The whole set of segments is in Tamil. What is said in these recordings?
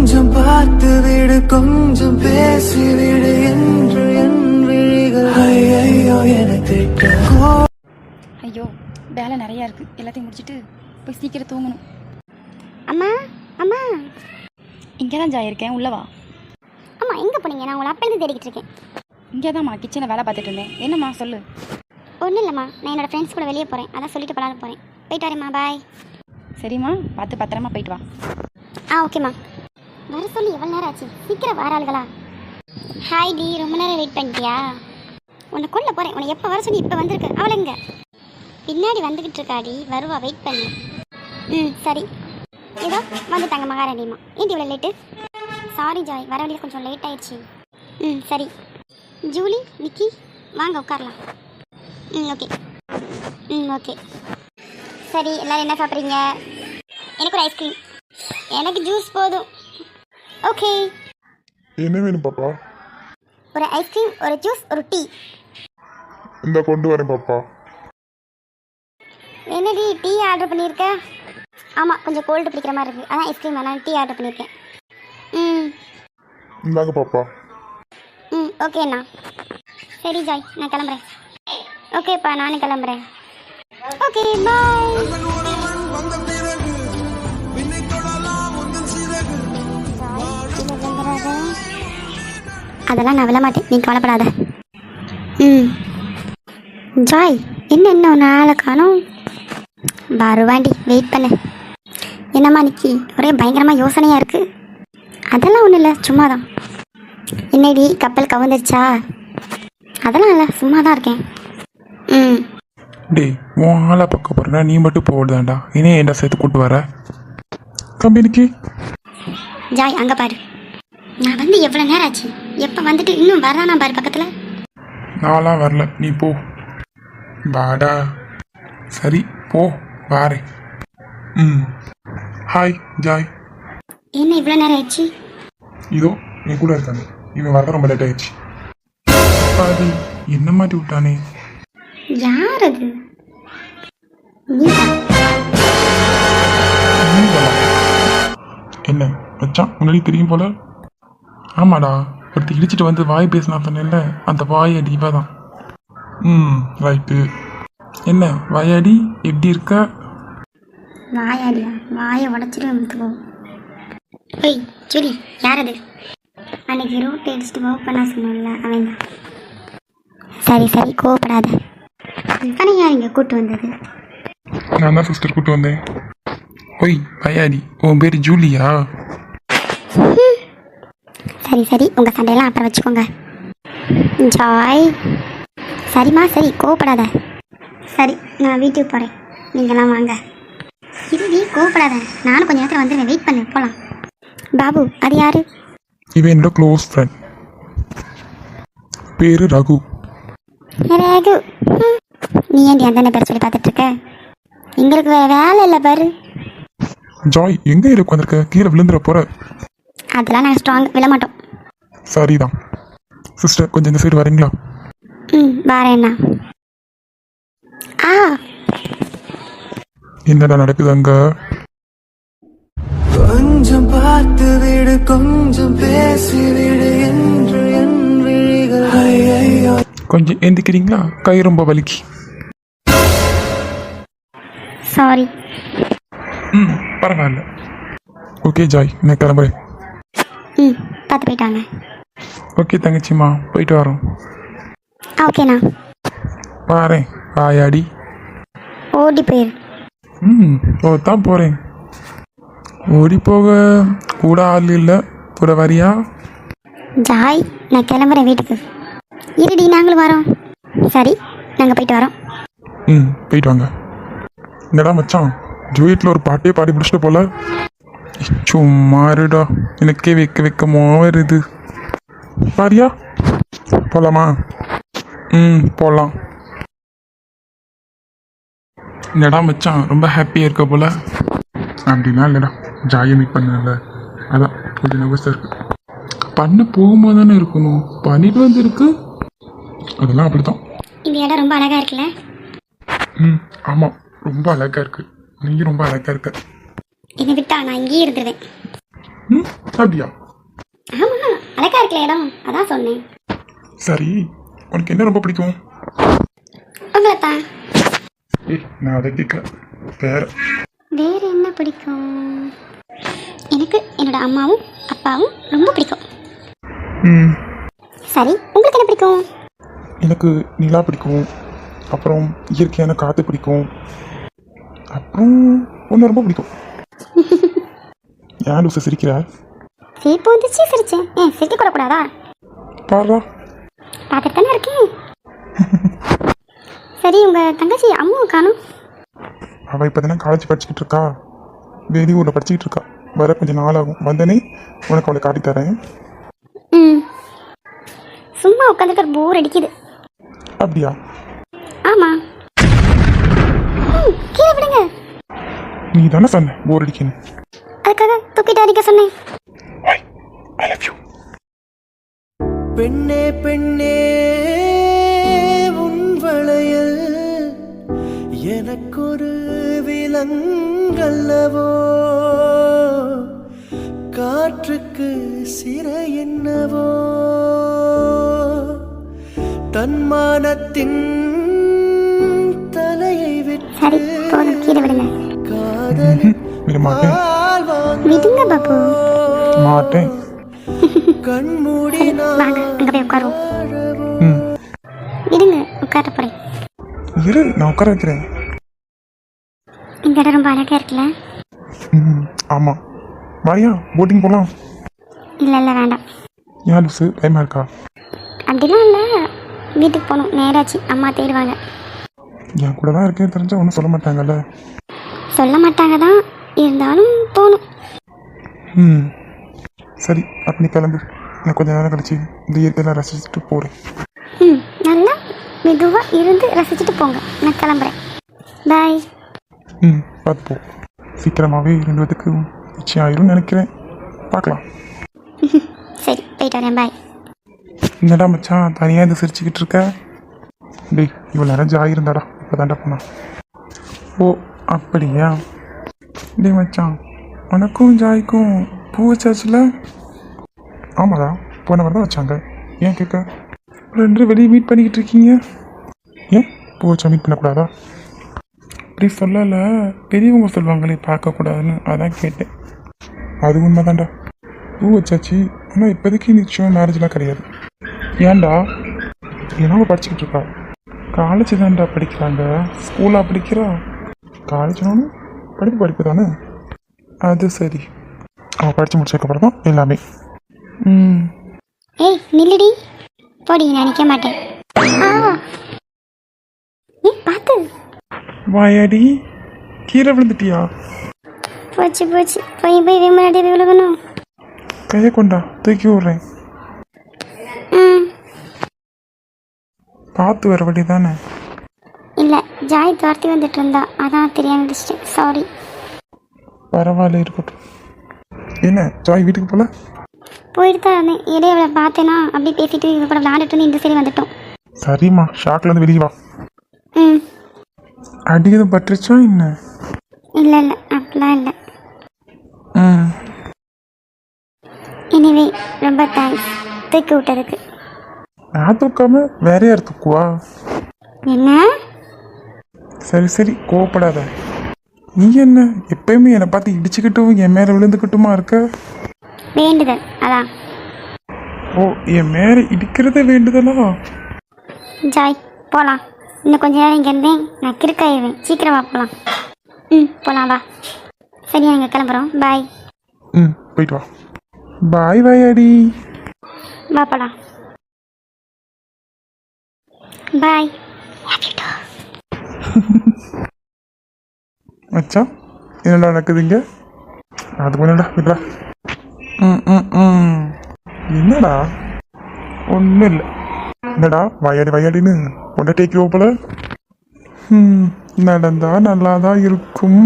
கொஞ்சம் பார்த்து விடு கொஞ்சம் பேசிவிடு என்று என் விழிகள் ஐயோ என திட்ட. ஐயோ வேலை நிறையா இருக்குது, எல்லாத்தையும் முடிச்சுட்டு போய் சீக்கிரம் தூங்கணும். அம்மா அம்மா இங்கே தான் ஜாய் இருக்கேன், உள்ளவா. அம்மா எங்கே போனீங்க? நான் உங்களை அப்பேருந்து தேடிக்கிட்டு இருக்கேன். இங்கே தான்மா கிச்சனை வேலை பார்த்துட்டு இருந்தேன். என்னம்மா சொல்லு. ஒன்றும் இல்லைம்மா, நான் என்னோடய ஃப்ரெண்ட்ஸ் கூட வெளியே போகிறேன், அதான் சொல்லிட்டு போகலான்னு போகிறேன். போயிட்டு வரேம்மா, பாய். சரிம்மா, பார்த்து பத்திரமா போயிட்டு வா. ஓகேம்மா. வர சொல்லி எவ்வளோ நேரம் ஆச்சு? சீக்கிரம் வர ஆளுகளா? ஹாய் டி, ரொம்ப நேரம் வெயிட் பண்ணிட்டியா? உன்னை கொல்ல போகிறேன். உன்னை எப்போ வர சொல்லி இப்போ வந்திருக்கு? அவளை எங்க? பின்னாடி வந்துக்கிட்டு இருக்காடி, வருவா, வெயிட் பண்ணு. சரி. ஏதோ வந்துட்டாங்க மகாராணிமா. ஏன்டி இவ்வளோ லேட்டு? சாரி ஜாய், வர வழியில் கொஞ்சம் லேட் ஆயிடுச்சு. சரி. ஜூலி, விக்கி, வாங்க உட்காரலாம். ஓகே. ஓகே. சரி, எல்லோரும் என்ன சாப்பிட்றீங்க? எனக்கு ஒரு ஐஸ்கிரீம். எனக்கு ஜூஸ் போதும். ஓகே. என்ன வேணும் பாப்பா? ஒரு ஐஸ்கிரீம், ஒரு ஜூஸ், ஒரு டீ. இந்த கொண்டு வரேன் பாப்பா. என்னடி டீ ஆர்டர் பண்ணியிருக்க? ஆமாம், கொஞ்சம் கோல்டு பிடிக்கிற மாதிரி இருக்குது, அதான் ஐஸ்கிரீம் வேணாம், டீ ஆர்டர் பண்ணியிருக்கேன். இந்தாங்க பாப்பா. ஓகேண்ணா. சரி ஜாய், நான் கிளம்புறேன். ஓகேப்பா, நானும் கிளம்புறேன். ஓகே, பாய். அதெல்லாம் நான் விட மாட்டேன், நீ கவலைப்படாத. ஜாய், என்ன நாளை காணும்? வருவாண்டி, வெயிட் பண்ணு. என்னம்மா நிக்கி, ஒரே பயங்கரமாக யோசனையாக இருக்குது? அதெல்லாம் ஒன்றும் இல்லை, சும்மா தான். என்னடி கப்பல் கவுந்துருச்சா? அதெல்லாம் இல்லை, சும்மா தான் இருக்கேன். டேய், உன் ஆளை பார்க்க போறேன்னா நீ மட்டும் போடுதாண்டா, இனே என்ன சேர்த்து கூட்டு வர கம்பெனிக்கு? ஜாய், அங்கே பாரு. நான் வந்து எவ்வளோ நேரம் ஆச்சு? எப்போ வந்துட்டு இன்னும் வரானா பாரு பக்கத்தில். நான்லாம் வரல, நீ போ. வாடா. சரி போ, வாரேன். Hi Joy. என்ன இவ்வளோ நேரம் ஆயிடுச்சு? இதோ நீ கூட இருக்காங்க, இவன் வர ரொம்ப லேட் ஆயிடுச்சு. பாதி என்ன மாட்டி விட்டானே. யார் அது? என்ன மச்சான், முன்னாடி தெரியும் போல. ஆமாடா, ஒருத்தர் இடிச்சிட்டு வந்து வாய் பேசினா சொன்னேன்ல, அந்த வாய் அடி இவ தான். ரைட்டு. என்ன வாயாடி, எப்படி இருக்க? வாயாடியா? வாயை உடச்சிட்டு. ஏய் ஜூலி, யார் அது? அன்னைக்கு ரூட் அடிச்சுட்டு ஒர்க் பண்ண சொன்னோம்ல, அவன் தான். சரி சரி, கோவப்படாத. இவனை யார் இங்கே கூப்பிட்டு வந்தது? நான் தான் சிஸ்டர் கூப்பிட்டு வந்தேன். ஒய் வாயாடி, உன் பேர் ஜூலியா? சரி சரி, உங்கள் சண்டையெல்லாம் அப்புறம் வச்சுக்கோங்க. ஜாய். சரிம்மா சரி, கோவப்படாத. சரி, நான் வீட்டுக்கு போகிறேன், நீங்களாம் வாங்க. இருடி, கோவப்படாத, நானும் கொஞ்சம் நேரத்தில் வந்துடுவேன், வெயிட் பண்ணு, போகலாம். பாபு, அது யாரு? இவன் என்னோட க்ளோஸ் ஃப்ரெண்ட், பேரு ரகு. ரகு? நீ ஏன்டி அந்த பேர் சொல்லி பார்த்துட்டு இருக்க? எங்களுக்கு வேலை இல்லை பாரு. ஜாய், எங்கே இருக்கு வந்திருக்க? கீழே விழுந்துட போற. அதெல்லாம் நாங்கள் ஸ்ட்ராங் விழ மாட்டோம். சரிதான். சிஸ்டர், கொஞ்சம் இந்த சைடு வரீங்களா? வரேண்ணா. என்னடா நடக்குது அங்க? கொஞ்சம் பார்த்து விடு கொஞ்சம் பேசிவிடு என்று என் விழிகள் ஐயோ. கொஞ்சம் எந்திக்கிறீங்களா? கை ரொம்ப வலிக்கு. சாரி. பரவாயில்ல. ஓகே ஜாய், நான் கிளம்புறேன். பார்த்து போயிட்டாங்க. ஓகே தங்கச்சிம்மா, போயிட்டு வரோம். ஓகேண்ணா. வாரேன் வாயாடி. ஓடி போயிரு. தான் போகிறேன். ஓடி போக கூட ஆள் இல்லை, கூட வரியா? ஜாய், நான் கிளம்புறேன் வீட்டுக்கு. இருடி, நாங்களும் வரோம். சரி, நாங்கள் போயிட்டு வரோம். போயிட்டு வாங்க. என்னடா மச்சான், ஜூயட்டில் ஒரு பாட்டே பாடி பிடிச்சிட்டு போல. சும்மாருடா, எனக்கே வெக்கமா வருது. பாரியா, போகலாமா? போகலாம். என்னடா மச்சான், ரொம்ப ஹாப்பியாக இருக்க போல. அப்படின்னா இல்லைடா, ஜாயை மீட் பண்ணல, அதான் கொஞ்சம் நர்வஸாக இருக்கு. பண்ண போகும்போது தானே இருக்கணும், பண்ணிட்டு வந்து இருக்கு, அதெல்லாம் அப்படித்தான். இந்த இடம் ரொம்ப அழகாக இருக்குல்ல? ஆமாம், ரொம்ப அழகாக இருக்கு. நீ ரொம்ப அழகாக இருக்க. என்னை விட்டா நான் இங்கேயே இருந்துருவேன். அப்படியா? ஆமா, அழகா இருக்கல இடம், அதான் சொன்னேன். சரி, உனக்கு என்ன ரொம்ப பிடிக்கும்? உங்களை தான். ஏய், நான் அதை கேட்கல, வேற. வேற என்ன பிடிக்கும்? எனக்கு என்னோட அம்மாவும் அப்பாவும் ரொம்ப பிடிக்கும். ம், சரி, உங்களுக்கு என்ன பிடிக்கும்? எனக்கு நிலா பிடிக்கும், அப்புறம் இயற்கையான காற்று பிடிக்கும், அப்புறம் ஒன்று ரொம்ப பிடிக்கும். ஏன் லூசு சிரிக்கிறா? சிரிப்பு வந்துச்சு, சிரிச்சேன். ஏன் சிரிக்க கூடாதா? பாருடா. பார்த்துட்டு தானே இருக்கேன். சரி, உங்க தங்கச்சி அம்மாவை காணும். அவள் இப்போ தானே காலேஜ் படிச்சுக்கிட்டு இருக்கா, வெளியூரில் படிச்சுக்கிட்டு இருக்கா. வர கொஞ்சம் நாள் ஆகும், வந்தனே உனக்கு அவளை காட்டி தரேன். ம், சும்மா உட்காந்துக்கிற போர் அடிக்குது. அப்படியா? ஆமா. கீழே விடுங்க. நீ தானே சொன்ன போர் அடிக்கணும். அதுக்காக தூக்கிட்டு அடிக்க சொன்னேன். ஐ லவ் யூ. பெண்ணே பெண்ணே உன் வளையல் எனக்கொரு விலங்கல்லவோ, காற்றுக்கு சிறை என்னவோ, தன்மானத்தின் தலையை சரி, போதும், கீழே விடுங்க. காதலில் விட மாட்டேன். விடுங்க பாபு. மாட்டேன். கண்மூடி வாங்க, அங்க போய் உட்காருவோம். ம், விடுங்க, உட்கார போறேன். இரு, நான் உட்கார வைக்கிறேன். இந்த இடம் ரொம்ப அழகா இருக்குல்ல? ம், ஆமாம். வாரியா, போட்டிங் போகலாம். இல்ல இல்ல, வேண்டாம். ஏன் லூசு, பயமா இருக்கா? அப்படிலாம் இல்லை, வீட்டுக்கு போகணும், நேராச்சு, அம்மா தேடுவாங்க. என் கூட தான் இருக்கேன்னு தெரிஞ்சா ஒன்றும் சொல்ல மாட்டாங்கல்ல. சொல்ல மாட்டாங்க தான், இருந்தாலும் போகணும். ம், சரி, அப்போ நீ கிளம்பு. நான் கொஞ்ச நேரம் கழிச்சு இந்த இயற்கையெல்லாம் ரசிச்சுட்டு போகிறேன். ம், நல்லா மெதுவாக இருந்து ரசிச்சுட்டு போங்க. நான் கிளம்புறேன். பாய். ம், பார்த்து போ. சீக்கிரமாகவே 2 பேத்துக்கு நிச்சயம் ஆயிரும்னு நினைக்கிறேன். பார்க்கலாம். சரி, போயிட்டு வரேன். பாய். என்னடா மச்சான் தனியாக இந்த சிரிச்சுக்கிட்டு இருக்க? டேய், இவ்வளோ நேரம் ஜாய் இருந்தாடா, இப்போ தாண்டா போனா. ஓ, அப்படியா? டேய் மச்சான், உனக்கும் ஜாய்க்கும் பூ வச்சாச்சுல? ஆமாடா, போன வாரம் தான் வச்சாங்க. ஏன் கேட்க? 2 வெளியே மீட் பண்ணிக்கிட்டு இருக்கீங்க. ஏன் பூ வச்சா மீட் பண்ணக்கூடாதா? அப்படி சொல்லலை, பெரியவங்க சொல்லுவாங்களே பார்க்கக்கூடாதுன்னு, அதான் கேட்டேன். அது உண்மை தான்டா, பூ வச்சாச்சு. ஆனால் இப்போதைக்கு நிச்சயம் மேரேஜ்லாம் கிடையாது. ஏன்டா? ஏன்னா அவள் படிச்சுக்கிட்டு இருக்கா. காலேஜ் தான்டா படிக்கிறாங்க, ஸ்கூலாக படிக்கிறா. காலேஜ்னாலும் படிப்பு தானே. அது சரி, அவள் படித்து முடிச்சதுக்கப்புறம் தான் எல்லாமே. ம், ஏய் நில்லுடி, போடி, நான் நிற்க மாட்டேன். பார்த்து. வாயாடி, கீழே விழுந்துட்டியா? போச்சு போச்சு, போய் முன்னாடி விழுகணும். கையை கொண்டா, தூக்கி விட்றேன். ம், பார்த்து வர வழி தானே. இல்லை, ஜாய் துரத்தி வந்துட்டு இருந்தா, அதான் தெரியாம வச்சிட்டேன். சாரி. பரவாயில்ல, இருக்கட்டும். என்ன ஜாய் வீட்டுக்கு போல? போயிட்டு தான் இருந்தேன். இடையே பார்த்தேன்னா அப்படியே பேசிட்டு இவங்க கூட விளையாண்டுட்டு வந்து இந்த சரி வந்துட்டோம். சரிம்மா, ஷாக்லேருந்து வெளியே வா. ம், அடிக்கிறது பட்டுருச்சா என்ன? இல்லை இல்லை, அப்படிலாம் இல்லை. ம், எனிவே, ரொம்ப தேங்க்ஸ் தூக்கி விட்டதுக்கு. நான் தூக்காம வேற யார் தூக்குவா? என்ன? சரி சரி, கோவப்படாத. நீ என்ன எப்பயுமே என்னை பார்த்து இடிச்சுக்கிட்டும் என் மேலே விழுந்துக்கிட்டுமா இருக்க? வேண்டுதல், அதான். ஓ, என் மேலே இடிக்கிறத வேண்டுதலா? ஜாய், போகலாம். இன்னும் கொஞ்ச நேரம் இங்கே இருந்தேன், நான் கிறுக்காயிருவேன். சீக்கிரமா போகலாம். ம், போகலாம் வா. சரி, நாங்கள் கிளம்புறோம். பாய். ம், போயிட்டு வா. பாய் வாயாடி. வா போகலாம். பாய். மச்சான், என்னடா நடக்குதுங்க? அது ஒன்றுடா, விட்றா. ம் ம் ம் என்னடா? ஒன்றும் இல்லை. என்னடா வயாடின்னு கொண்ட டேக்கிவோ போல. நடந்தா நல்லா தான் இருக்கும்.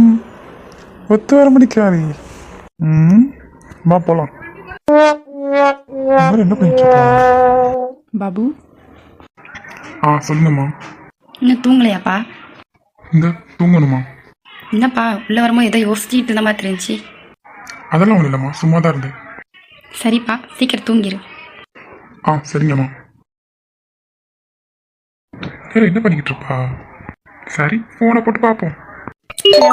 ஒத்து வர முடிக்காதே. வா போலாம். என்ன பண்ணிட்டு இருக்கா? பாபு, சொல்லுங்கம்மா. இன்னும் தூங்கலையாப்பா? இந்த தூங்கணுமா? என்னப்பா உள்ள வரும்போது ஏதோ யோசிச்சுட்டு இருந்த மாதிரி இருந்துச்சு. அதெல்லாம் ஒன்றும் இல்லைம்மா, சும்மா தான் இருந்தேன். சரிப்பா, சீக்கிரம் தூங்கிடு. ஆ சரிங்கம்மா. என்ன பண்ணிக்கிட்டு இருப்பா? சரி, ஃபோனை போட்டு பார்ப்போம். Hello,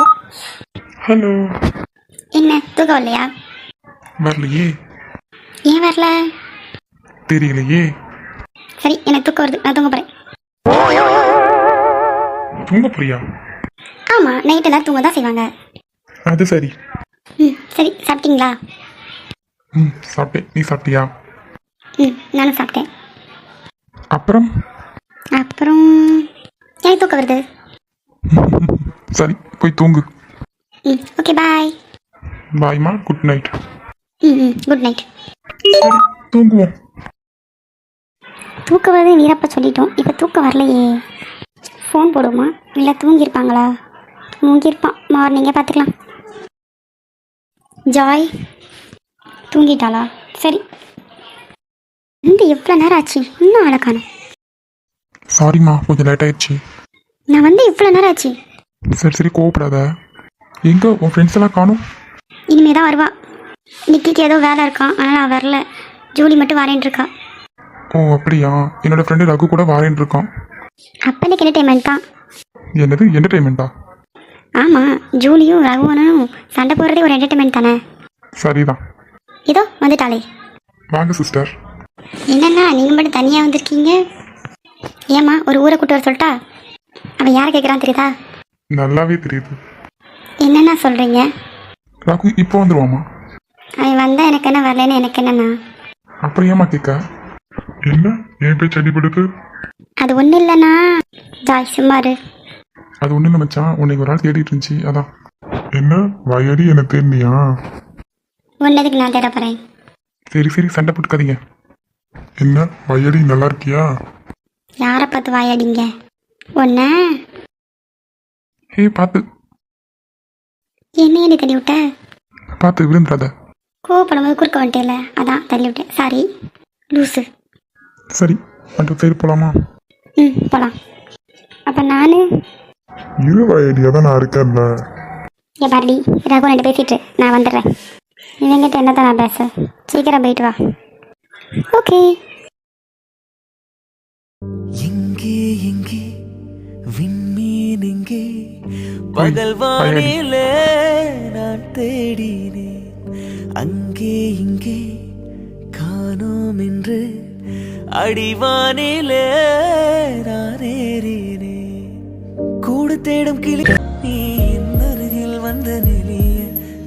hello. என்ன தூக்கம் இல்லையா? வரலையே. ஏன் வரல? தெரியலையே. சரி, எனக்கு தூக்கம் வருது, நான் தூங்க போகிறேன். தூங்க போறியா? ஆமாம், நைட் எல்லாம் தூங்க தான் செய்வாங்க. அது சரி. சரி, சாப்பிட்டீங்களா? சாப்பிட்டேன். நீ சாப்பிட்டியா? நானும் சாப்பிட்டேன். அப்புறம் எனக்கு தூக்கம் வருது. சரி, போய் தூங்கு. ஓகே, பாய். பாய்மா, குட் நைட். Good night. சரி, தூங்குவோம். தூக்கம் வருது நீரப்ப சொல்லிட்டோம், இப்போ தூக்கம் வரலையே. ஃபோன் போடுவோமா, இல்லை தூங்கியிருப்பாங்களா? தூங்கியிருப்பான், மார்னிங்கே பார்த்துக்கலாம். ஜாய் தூங்கிட்டாளா? சரி, எவ்வளோ நேரம் ஆச்சு, இன்னும் ஆளை காணோம். சாரிம்மா, கொஞ்சம் லேட் ஆயிடுச்சு. நான் இவ்வளோ நேரம் ஆச்சு. சரி கோவப்படாத. எங்க உன் ஃப்ரெண்ட்ஸ் எல்லாம் காணும்? இனிமே தான் வருவா. நிக்கிக்கு ஏதோ வேலை இருக்கான், ஆனால் நான் வரல. ஜூலி மட்டும் வரேன் இருக்கா. ஓ அப்படியா? என்னோட ஃப்ரெண்டு ரகு கூட வாரேன் இருக்கான். அப்பனுக்கு என்டர்டைன்மெண்ட் தான். என்னது என்டர்டைன்மெண்ட்டா? ஆமாம், ஜூலியும் ரகுவனும் சண்டை போடுறதே ஒரு என்டர்டைன்மெண்ட் தானே. சரிதான். இதோ வந்துட்டாளே. வாங்க சிஸ்டர். என்னண்ணா நீங்கள் மட்டும் தனியாக வந்திருக்கீங்க? ஏம்மா, ஒரு ஊரை கூட்டு வர சொல்லிட்டா? அவன் யாரை கேட்குறான் தெரியுதா? நல்லாவே தெரியுது. என்னண்ணா சொல்கிறீங்க? ரகு இப்போ வந்துருவாமா? அவன் வந்தால் எனக்கு என்ன, வரலன்னு எனக்கு என்னண்ணா? அப்புறம் ஏமா கேட்க? என்ன என் பேச்சு அடிபடுது? அது ஒன்றும் இல்லைண்ணா. ஜாய் சும்மாரு. அது ஒன்றும் இல்லை மச்சான், உன்னை ஒரு ஆள் தேடிட்டு இருந்துச்சு, அதான். என்ன வயடி என்ன தேடினியா? ஒன்றதுக்கு நான் தேட போகிறேன். சரி சண்டை போட்டுக்காதீங்க. என்ன வயடி நல்லா இருக்கியா? யாரை பார்த்து வாயாடிங்க? ஒன்ன ஹே பார்த்து. என்ன தள்ளி விட்ட? பார்த்து விழுந்துடாத. கோவப்படும்போது குறுக்க வந்துட்டேல, அதான் தள்ளி விட்டேன். Sorry loose. சரி, அந்த சைடு போகலாமா? போகலாம். அப்போ நான் இரு வயடியாக தான் நான் இருக்கேன்ல. ஏ பாரதி, ரகு ரெண்டு பேசிட்டு நான் வந்துடுறேன். இவங்கிட்ட என்ன தான் நான் பேச. சீக்கிரம் போயிட்டு வா. ஓகே. எங்கே எங்கே விண்மீன் எங்கே, பகல் வானிலே நான் தேடினேன், அங்கே இங்கே காணோம் என்று அடிவானிலே நான் ஏறினேன். கூடு தேடும் கிளி நீ என் அருகில் வந்த நிலைய,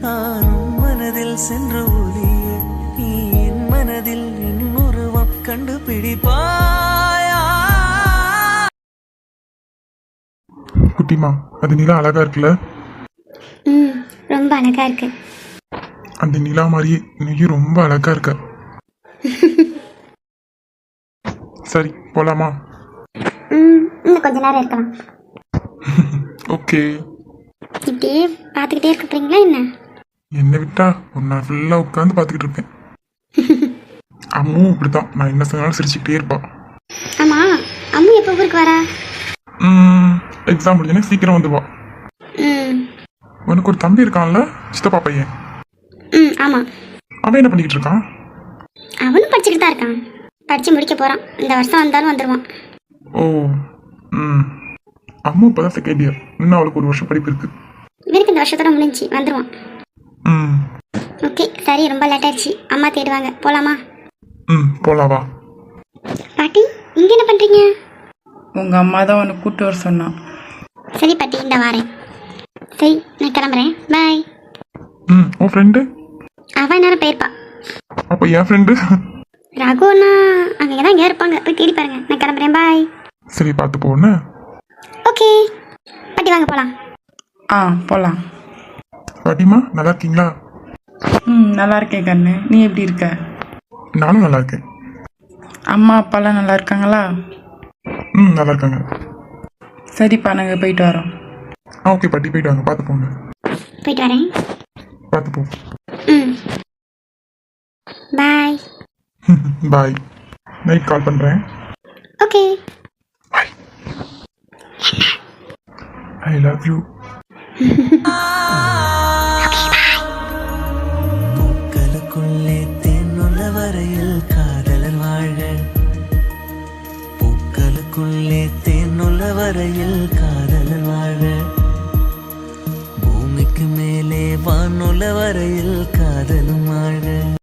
நானும் மனதில் சென்று ஒளிய, நீ என் மனதில் என் உருவம் கண்டுபிடிப்பாயா? குட்டிமா, அது நிலா அழகா இருக்குல்ல? ரொம்ப அழகா இருக்கு. அந்த நிலா மாதிரியே நீயும் ரொம்ப அழகா இருக்க. சரி போலாமா? இன்னும் கொஞ்ச நேரம் இருக்கலாம். ஓகே. இப்படியே பார்த்துக்கிட்டே இருக்க போறீங்களா என்ன? என்னை விட்டா ஒரு நாள் ஃபுல்லாக உட்காந்து பார்த்துக்கிட்டு இருப்பேன். அம்மும் இப்படிதான், நான் என்ன சொன்னாலும் சிரிச்சுக்கிட்டே இருப்பா. ஆமா, அம்மு எப்போ ஊருக்கு வரா? எக்ஸாம் முடிஞ்சோடனே சீக்கிரம் வந்துடுவா. உனக்கு ஒரு தம்பி இருக்கான்ல, சித்தப்பா பையன்? ஆமா. அவன் என்ன பண்ணிக்கிட்டு இருக்கான்? அவனும் படிச்சுக்கிட்டு தான் இருக்கான். படிச்சு முடிக்க போறான். இந்த வருஷம் வந்தாலும் வந்துடுவான். ஓ. அம்மா இப்போதான் செகண்ட் இயர், இன்னும் அவளுக்கு ஒரு வருஷம் படிப்பு இருக்கு. இவருக்கு இந்த வருஷத்தோட முடிஞ்சு வந்துடுவான். ஓகே சரி, ரொம்ப லேட் ஆயிடுச்சு. அம்மா தேடுவாங்க, போலாமா? போலாம் வா. பாட்டி, இங்க என்ன பண்றீங்க? உங்கள் அம்மா தான் உன்னை கூப்பிட்டு வர சொன்னான். சரி பாட்டி, இந்த வாரேன். சரி, நான் கிளம்புறேன். பாய். உன் ஃப்ரெண்டு? அவன் நேரம் போயிருப்பா. அப்போ என் ஃப்ரெண்டு ரகுனா அங்கே தான் இங்கே இருப்பாங்க, போய் தேடி பாருங்க. நான் கிளம்புறேன். பாய். சரி பார்த்து போன்னு. ஓகே பாட்டி, வாங்க போகலாம். போகலாம். பாட்டிமா நல்லா இருக்கீங்களா? நல்லா இருக்கேன் கண்ணு. நீ எப்படி இருக்க? நானும் நல்லா இருக்கேன். அம்மா அப்பாலாம் நல்லா இருக்காங்களா? நல்லா இருக்காங்க. சரிப்பா, நாங்கள் போயிட்டு வரோம். ஓகே பாட்டி, போயிட்டு வாங்க. பார்த்து போங்க. போயிட்டு வரேன். பார்த்து போ. பாய். பாய். நைட் கால் பண்ணுறேன். Okay. Bye. I love you. பூக்களுக்குள்ளே தேன் வரையில் காதலர் வாழ்க, பூக்களுக்குள்ளே தேனுள்ள வரையில் காதலர் வாழ்க, பூமிக்கு மேலே வானுள்ள வரையில் காதலும் வாழ்க.